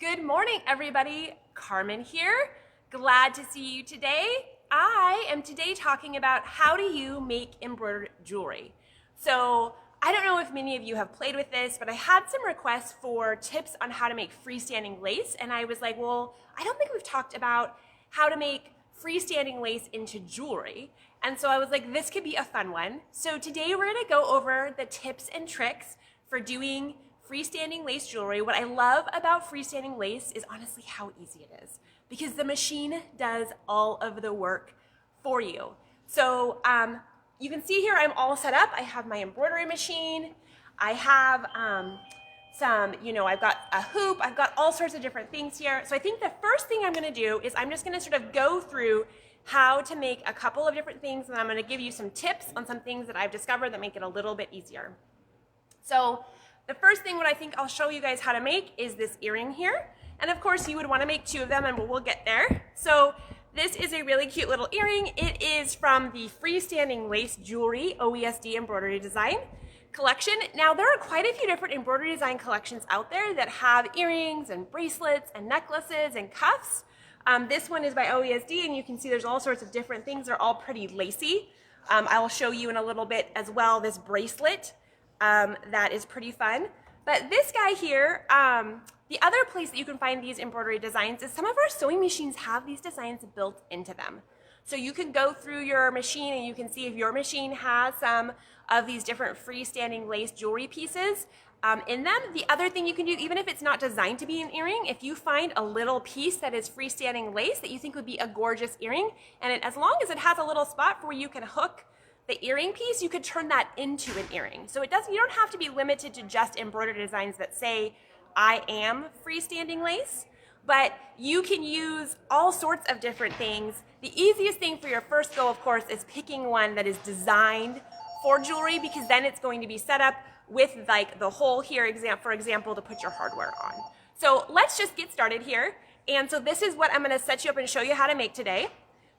Good morning, everybody. Carmen here. Glad to see you today. I am today talking about how do you make embroidered jewelry. So I don't know if many of you have played with this, but I had some requests for tips on how to make freestanding lace, and I was like, well, I don't think we've talked about how to make freestanding lace into jewelry. And so I was like, this could be a fun one. So today we're gonna go over the tips and tricks for doing freestanding lace jewelry. What I love about freestanding lace is honestly how easy it is, because the machine does all of the work for you. So you can see here I'm all set up. I have my embroidery machine. I have I've got a hoop. I've got all sorts of different things here. So I think the first thing I'm gonna do is I'm just gonna sort of go through how to make a couple of different things, and I'm gonna give you some tips on some things that I've discovered that make it a little bit easier. So the first thing what I think I'll show you guys how to make is this earring here. And of course you would want to make two of them, and we'll get there. So this is a really cute little earring. It is from the Freestanding Lace Jewelry OESD embroidery design collection. Now there are quite a few different embroidery design collections out there that have earrings and bracelets and necklaces and cuffs. This one is by OESD, and you can see there's all sorts of different things. They're all pretty lacy. I will show you in a little bit as well this bracelet. That is pretty fun. But this guy here, the other place that you can find these embroidery designs is some of our sewing machines have these designs built into them. So you can go through your machine and you can see if your machine has some of these different freestanding lace jewelry pieces in them. The other thing you can do, even if it's not designed to be an earring, if you find a little piece that is freestanding lace that you think would be a gorgeous earring, and as long as it has a little spot where you can hook the earring piece, you could turn that into an earring. So you don't have to be limited to just embroidery designs that say, I am freestanding lace, but you can use all sorts of different things. The easiest thing for your first go, of course, is picking one that is designed for jewelry, because then it's going to be set up with like the hole here, for example, to put your hardware on. So let's just get started here. And so this is what I'm gonna set you up and show you how to make today.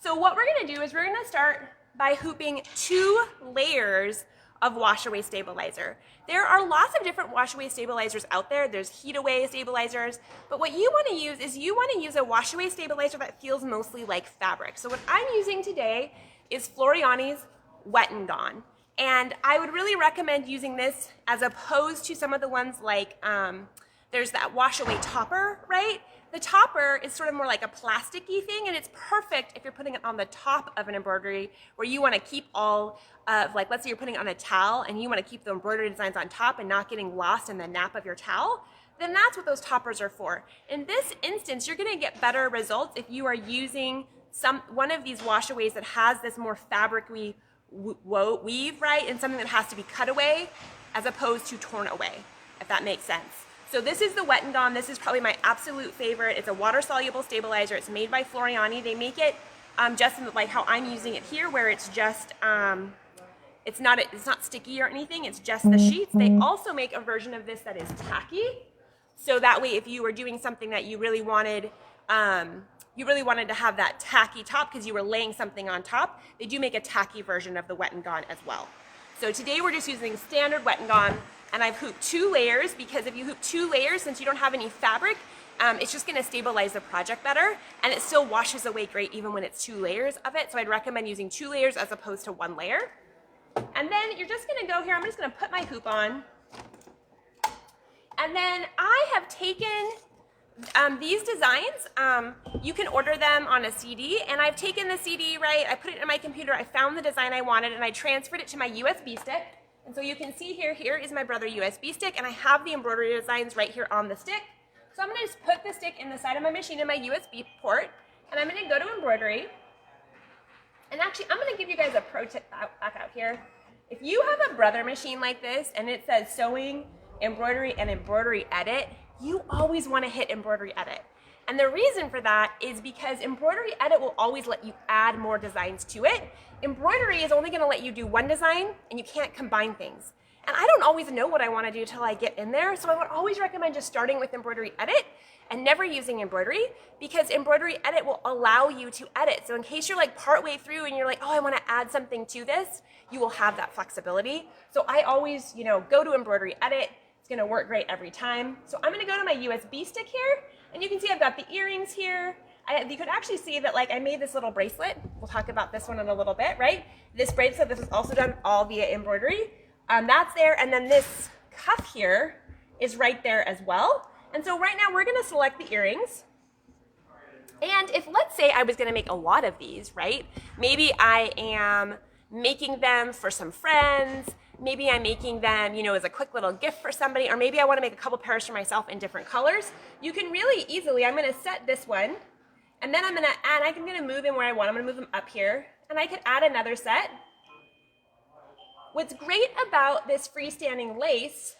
So what we're gonna do is we're gonna start by hooping 2 layers of wash-away stabilizer. There are lots of different wash-away stabilizers out there. There's heat-away stabilizers, but what you want to use is you want to use a wash-away stabilizer that feels mostly like fabric. So what I'm using today is Floriani's Wet and Gone, and I would really recommend using this as opposed to some of the ones like there's that wash-away topper, right? The topper is sort of more like a plasticky thing, and it's perfect if you're putting it on the top of an embroidery where you want to keep all of, like, let's say you're putting it on a towel and you want to keep the embroidery designs on top and not getting lost in the nap of your towel, then that's what those toppers are for. In this instance, you're going to get better results if you are using one of these washaways that has this more fabric-y weave, right, and something that has to be cut away as opposed to torn away, if that makes sense. So this is the Wet and Gone. This is probably my absolute favorite. It's a water-soluble stabilizer. It's made by Floriani. They make it just like how I'm using it here, where it's just it's not sticky or anything. It's just the sheets. They also make a version of this that is tacky. So that way, if you were doing something that you really wanted to have that tacky top because you were laying something on top, they do make a tacky version of the Wet and Gone as well. So today we're just using standard Wet and Gone. And I've hooped 2 layers, because if you hoop 2 layers, since you don't have any fabric, it's just gonna stabilize the project better, and it still washes away great even when it's 2 layers of it. So I'd recommend using 2 layers as opposed to 1 layer. And then you're just gonna go here, I'm just gonna put my hoop on. And then I have taken these designs, you can order them on a CD, and I've taken the CD, right, I put it in my computer, I found the design I wanted, and I transferred it to my USB stick. And so you can see here is my Brother USB stick, and I have the embroidery designs right here on the stick. So I'm gonna just put the stick in the side of my machine in my USB port, and I'm gonna go to embroidery. And actually, I'm gonna give you guys a pro tip back out here. If you have a Brother machine like this, and it says sewing, embroidery, and embroidery edit, you always wanna hit embroidery edit. And the reason for that is because embroidery edit will always let you add more designs to it. Embroidery is only gonna let you do one design, and you can't combine things. And I don't always know what I wanna do till I get in there, so I would always recommend just starting with embroidery edit and never using embroidery, because embroidery edit will allow you to edit. So in case you're like partway through and you're like, oh, I wanna add something to this, you will have that flexibility. So I always, go to embroidery edit, It's gonna work great every time. So I'm gonna go to my USB stick here, and you can see I've got the earrings here. You could actually see that like I made this little bracelet. We'll talk about this one in a little bit, right? This bracelet, this was also done all via embroidery. That's there, and then this cuff here is right there as well. And so right now we're gonna select the earrings. And if, let's say I was gonna make a lot of these, right? Maybe I am making them for some friends, maybe I'm making them, you know, as a quick little gift for somebody, or maybe I wanna make a couple pairs for myself in different colors. You can really easily, I'm gonna set this one, and then I'm gonna add, I'm gonna move them where I want, I'm gonna move them up here, and I could add another set. What's great about this freestanding lace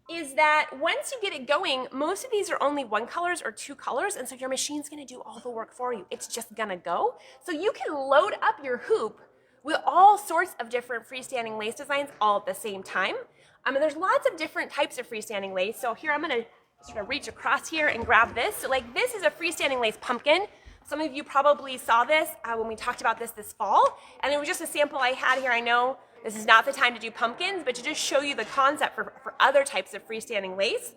is that once you get it going, most of these are only one colors or two colors, and so your machine's gonna do all the work for you. It's just gonna go. So you can load up your hoop with all sorts of different freestanding lace designs all at the same time. And there's lots of different types of freestanding lace. So here I'm gonna sort of reach across here and grab this. So like this is a freestanding lace pumpkin. Some of you probably saw this when we talked about this fall, and it was just a sample I had here. I know this is not the time to do pumpkins, but to just show you the concept for other types of freestanding lace.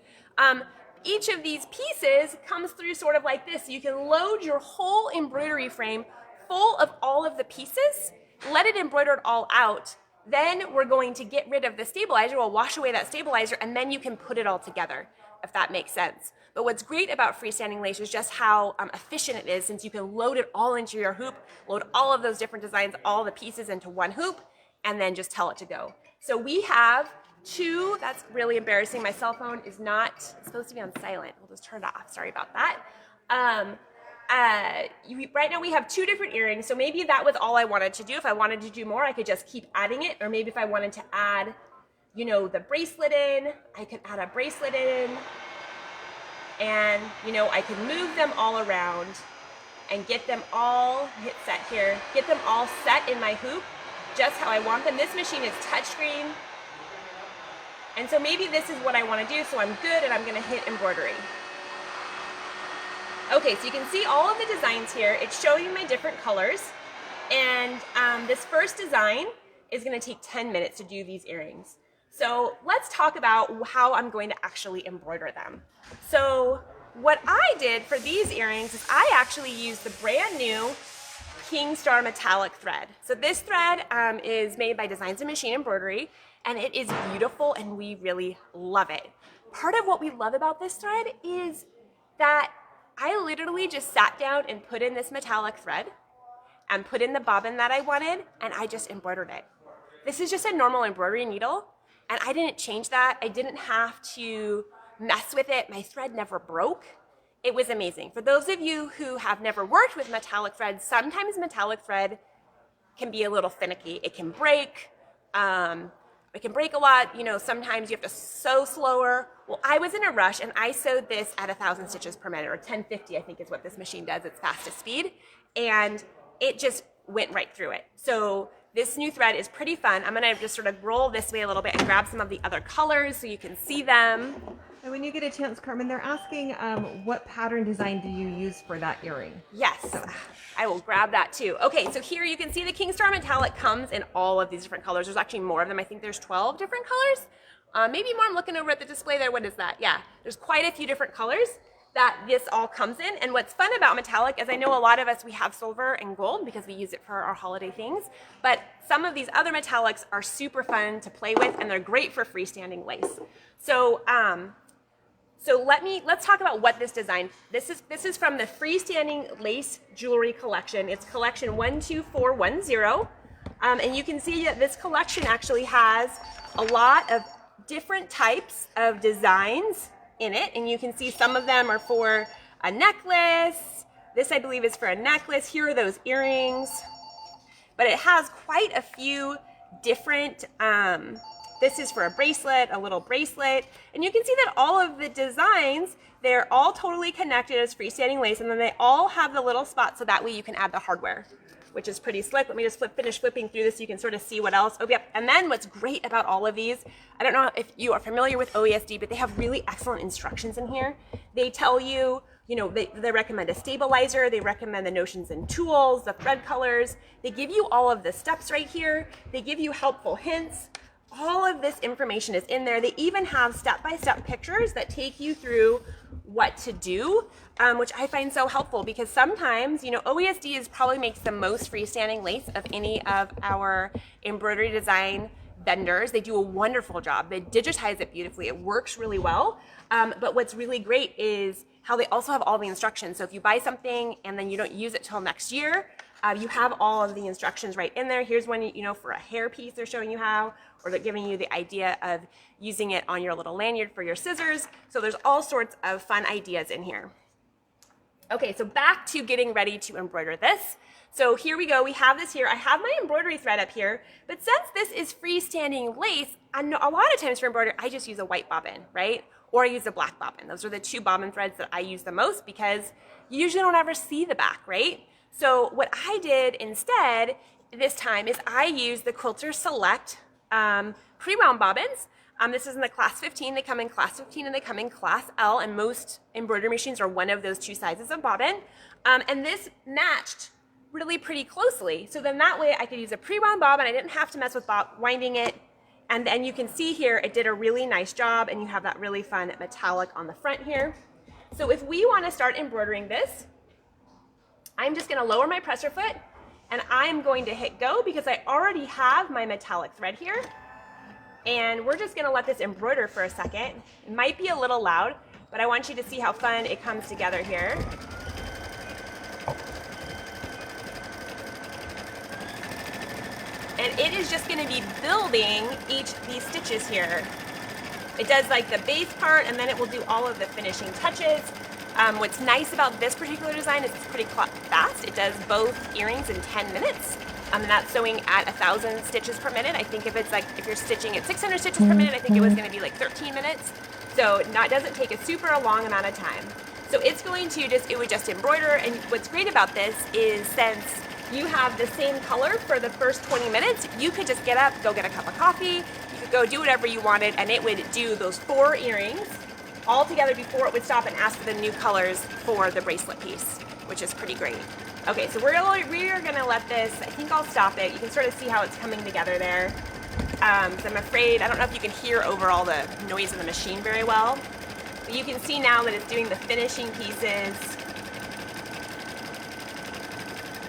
Each of these pieces comes through sort of like this. So you can load your whole embroidery frame full of all of the pieces, let it embroider it all out. Then we're going to get rid of the stabilizer. We'll wash away that stabilizer, and then you can put it all together, if that makes sense. But what's great about freestanding lace is just how efficient it is, since you can load it all into your hoop, load all of those different designs, all the pieces into one hoop, and then just tell it to go. So we have two, that's really embarrassing. My cell phone is not, it's supposed to be on silent. We'll just turn it off, sorry about that. Right now we have two different earrings, so maybe that was all I wanted to do. If I wanted to do more, I could just keep adding it, or maybe if I wanted to add, you know, the bracelet in, I could add a bracelet in, and, you know, I could move them all around and get them all, hit set here, get them all set in my hoop, just how I want them. This machine is touchscreen, and so maybe this is what I want to do, so I'm good, and I'm going to hit embroidery. Okay, so you can see all of the designs here. It's showing my different colors, and this first design is going to take 10 minutes to do these earrings. So let's talk about how I'm going to actually embroider them. So what I did for these earrings is I actually used the brand new King Star metallic thread. So this thread is made by Designs and Machine Embroidery, and it is beautiful, and we really love it. Part of what we love about this thread is that I literally just sat down and put in this metallic thread and put in the bobbin that I wanted, and I just embroidered it. This is just a normal embroidery needle, and I didn't change that. I didn't have to mess with it. My thread never broke. It was amazing. For those of you who have never worked with metallic thread, sometimes metallic thread can be a little finicky. It can break. It can break a lot. You know, sometimes you have to sew slower. Well, I was in a rush, and I sewed this at 1,000 stitches per minute, or 1050, I think is what this machine does, its fastest speed, and it just went right through it. So this new thread is pretty fun. I'm gonna just sort of roll this way a little bit and grab some of the other colors so you can see them. And when you get a chance, Carmen, they're asking what pattern design do you use for that earring? Yes, I will grab that too. Okay, so here you can see the King Star Metallic comes in all of these different colors. There's actually more of them. I think there's 12 different colors. Maybe more. I'm looking over at the display there. What is that? Yeah, there's quite a few different colors that this all comes in. And what's fun about metallic is I know a lot of us, we have silver and gold because we use it for our holiday things, but some of these other metallics are super fun to play with, and they're great for freestanding lace. So, let's talk about what this design, this is from the Freestanding Lace Jewelry Collection. It's collection 12410. And you can see that this collection actually has a lot of different types of designs in it, and you can see some of them are for a necklace. This, I believe, is for a necklace. Here are those earrings, but it has quite a few different, this is for a bracelet, a little bracelet, and you can see that all of the designs, they're all totally connected as freestanding lace, and then they all have the little spots so that way you can add the hardware, which is pretty slick. Let me just finish flipping through this so you can sort of see what else. Oh, yep. And then what's great about all of these, I don't know if you are familiar with OESD, but they have really excellent instructions in here. They tell you, you know, they recommend a stabilizer, they recommend the notions and tools, the thread colors. They give you all of the steps right here. They give you helpful hints. all of this information is in there. They even have step-by-step pictures that take you through what to do, which I find so helpful because sometimes, you know, OESD probably makes the most freestanding lace of any of our embroidery design vendors. They do a wonderful job. They digitize it beautifully. It works really well. But what's really great is how they also have all the instructions. So if you buy something and then you don't use it till next year, you have all of the instructions right in there. Here's one, you know, for a hair piece, they're showing you how, or they're giving you the idea of using it on your little lanyard for your scissors. So there's all sorts of fun ideas in here. Okay, so back to getting ready to embroider this. So here we go, we have this here. I have my embroidery thread up here, but since this is freestanding lace, I know a lot of times for embroidery, I just use a white bobbin, right? Or I use a black bobbin. Those are the two bobbin threads that I use the most because you usually don't ever see the back, right? So what I did instead this time is I used the Quilter Select pre-wound bobbins. This is in the class 15. They come in class 15 and they come in class L, and most embroidery machines are one of those two sizes of bobbin. And this matched really pretty closely. So then that way I could use a pre-wound bobbin. I didn't have to mess with winding it. And then you can see here, it did a really nice job, and you have that really fun metallic on the front here. So if we want to start embroidering this, I'm just going to lower my presser foot, and I'm going to hit go because I already have my metallic thread here. And we're just going to let this embroider for a second. It might be a little loud, but I want you to see how fun it comes together here. And it is just going to be building these stitches here. It does like the base part, and then it will do all of the finishing touches. What's nice about this particular design is it's pretty fast. It does both earrings in 10 minutes. And that's sewing at 1,000 stitches per minute. I think if you're stitching at 600 stitches per minute, I think it was going to be like 13 minutes. So it doesn't take a super long amount of time. So it's going to it would just embroider. And what's great about this is since you have the same color for the first 20 minutes, you could just get up, go get a cup of coffee, you could go do whatever you wanted, and it would do those 4 earrings all together before it would stop and ask for the new colors for the bracelet piece, which is pretty great. Okay, so we are gonna let this, I think I'll stop it. You can sort of see how it's coming together there. So I'm afraid, I don't know if you can hear over all the noise of the machine very well, but you can see now that it's doing the finishing pieces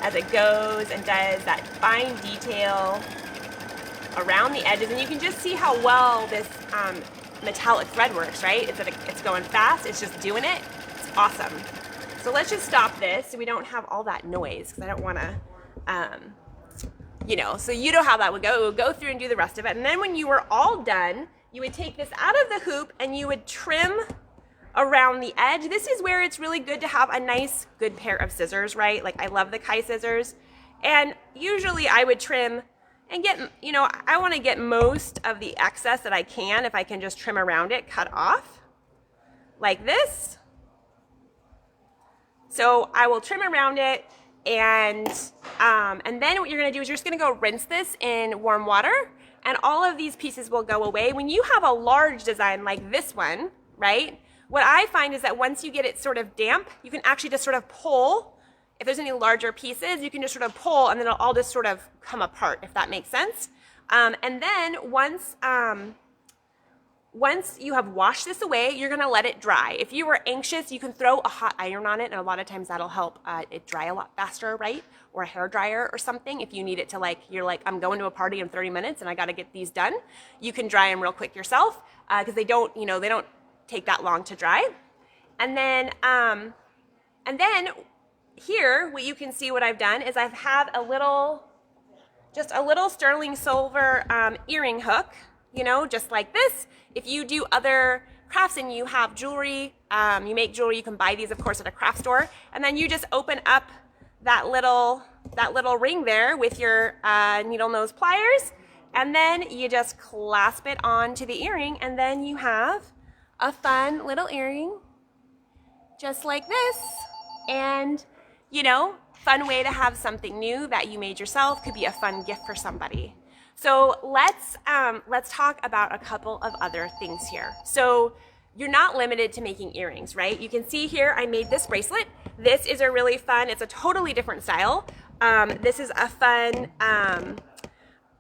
as it goes and does that fine detail around the edges. And you can just see how well this metallic thread works, right? It's going fast, it's just doing it. It's awesome. So let's just stop this so we don't have all that noise, because I don't want to, you know, so you know how that would go. It would go through and do the rest of it. And then when you were all done, you would take this out of the hoop and you would trim around the edge. This is where it's really good to have a nice, good pair of scissors, right? Like I love the Kai scissors. And usually I would trim and get, you know, I want to get most of the excess that I can. If I can just trim around it, cut off like this. So I will trim around it, and then what you're going to do is you're just going to go rinse this in warm water, and all of these pieces will go away. When you have a large design like this one, right, what I find is that once you get it sort of damp, you can actually just sort of pull. If there's any larger pieces, you can just sort of pull, and then it'll all just sort of come apart, if that makes sense. And then once you have washed this away, you're going to let it dry. If you were anxious, you can throw a hot iron on it, and a lot of times that'll help it dry a lot faster, right? Or a hair dryer or something. If you need it to, you're like, I'm going to a party in 30 minutes and I got to get these done. You can dry them real quick yourself because they don't take that long to dry. And then here, what you can see what I've done is I've had just a little sterling silver earring hook, you know, just like this. If you do other crafts and you have jewelry, you make jewelry, you can buy these, of course, at a craft store. And then you just open up that little ring there with your needle nose pliers. And then you just clasp it onto the earring. And then you have a fun little earring just like this. And, you know, fun way to have something new that you made yourself. Could be a fun gift for somebody. So let's talk about a couple of other things here. So you're not limited to making earrings, right? You can see here I made this bracelet. This is a really fun, it's a totally different style. This is a fun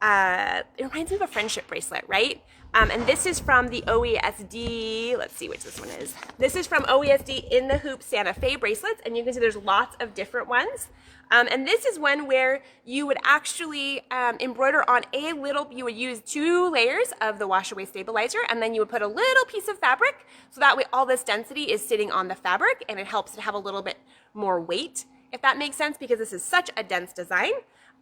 it reminds me of a friendship bracelet, right? And this is from the OESD, let's see which this one is. This is from OESD In the Hoop Santa Fe bracelets, and you can see there's lots of different ones. And this is one where you would actually embroider on a little, you would use 2 layers of the wash away stabilizer, and then you would put a little piece of fabric, so that way all this density is sitting on the fabric, and it helps to have a little bit more weight, if that makes sense, because this is such a dense design.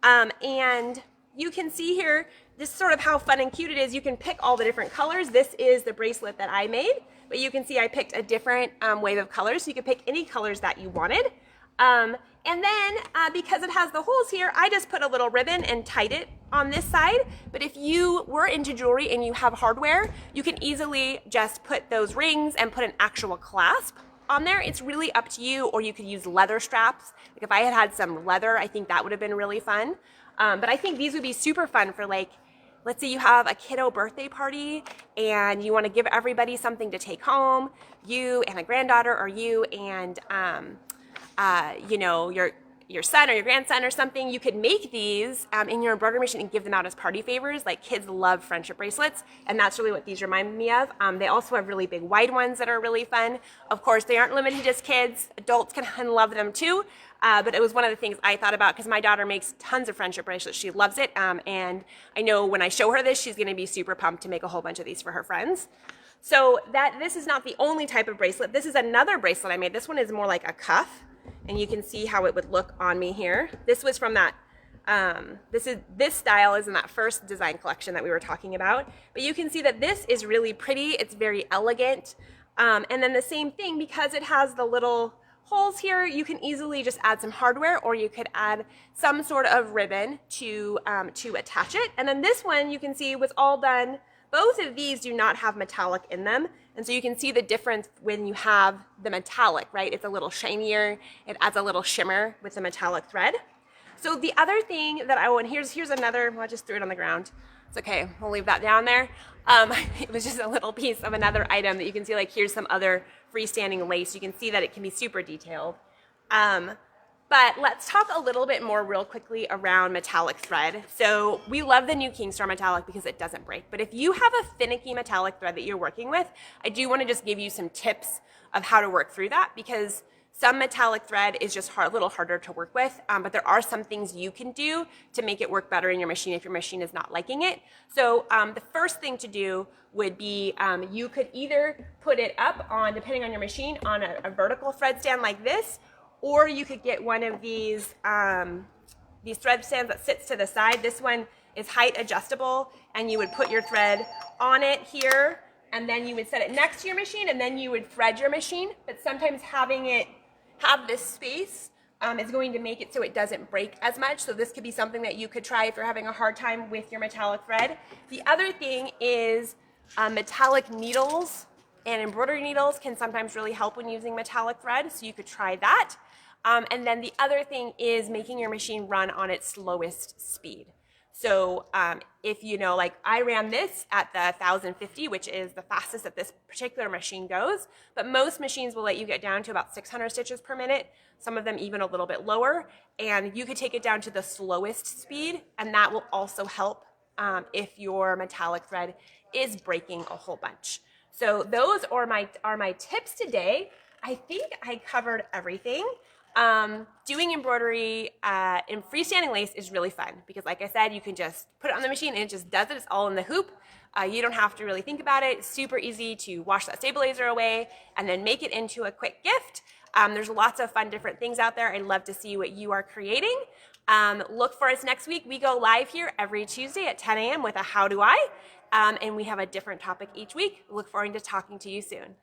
And you can see here, this is sort of how fun and cute it is. You can pick all the different colors. This is the bracelet that I made, but you can see I picked a different wave of colors, so you can pick any colors that you wanted. And then because it has the holes here, I just put a little ribbon and tied it on this side. But if you were into jewelry and you have hardware, you can easily just put those rings and put an actual clasp on there. It's really up to you, or you could use leather straps. Like if I had had some leather, I think that would have been really fun. But I think these would be super fun for, like, let's say you have a kiddo birthday party and you want to give everybody something to take home, you and a granddaughter, or you and you know, your son or your grandson or something. You could make these in your embroidery machine and give them out as party favors. Like, kids love friendship bracelets, and that's really what these remind me of. They also have really big wide ones that are really fun. Of course, they aren't limited to just kids. Adults can love them too. But it was one of the things I thought about, because my daughter makes tons of friendship bracelets. She loves it. And I know when I show her this, she's going to be super pumped to make a whole bunch of these for her friends. So this is not the only type of bracelet. This is another bracelet I made. This one is more like a cuff, and you can see how it would look on me here. This was from that, this style is in that first design collection that we were talking about. But you can see that this is really pretty. It's very elegant. And then the same thing, because it has the little holes here, you can easily just add some hardware, or you could add some sort of ribbon to attach it. And then this one, you can see, was all done. Both of these do not have metallic in them, and so you can see the difference when you have the metallic, right? It's a little shinier. It adds a little shimmer with the metallic thread. So the other thing that I want, here's another, well, I just threw it on the ground. It's okay, we'll leave that down there. It was just a little piece of another item that you can see, like, here's some other freestanding lace. You can see that it can be super detailed. But let's talk a little bit more real quickly around metallic thread. So we love the new Kingstar metallic because it doesn't break. But if you have a finicky metallic thread that you're working with, I do want to just give you some tips of how to work through that, because some metallic thread is just a little harder to work with, but there are some things you can do to make it work better in your machine if your machine is not liking it. So the first thing to do would be you could either put it up on, depending on your machine, on a vertical thread stand like this, or you could get one of these thread stands that sits to the side. This one is height adjustable, and you would put your thread on it here, and then you would set it next to your machine, and then you would thread your machine. But sometimes having it have this space is going to make it so it doesn't break as much. So this could be something that you could try if you're having a hard time with your metallic thread. The other thing is metallic needles and embroidery needles can sometimes really help when using metallic thread, so you could try that. And then the other thing is making your machine run on its slowest speed. So if you know, like, I ran this at the 1050, which is the fastest that this particular machine goes, but most machines will let you get down to about 600 stitches per minute, some of them even a little bit lower, and you could take it down to the slowest speed, and that will also help if your metallic thread is breaking a whole bunch. So those are my tips today. I think I covered everything. Doing embroidery in freestanding lace is really fun because, like I said, you can just put it on the machine and it just does it. It's all in the hoop. You don't have to really think about it. It's super easy to wash that stabilizer away and then make it into a quick gift. There's lots of fun different things out there. I'd love to see what you are creating. Look for us next week. We go live here every Tuesday at 10 a.m. with a How Do I? And we have a different topic each week. Look forward to talking to you soon.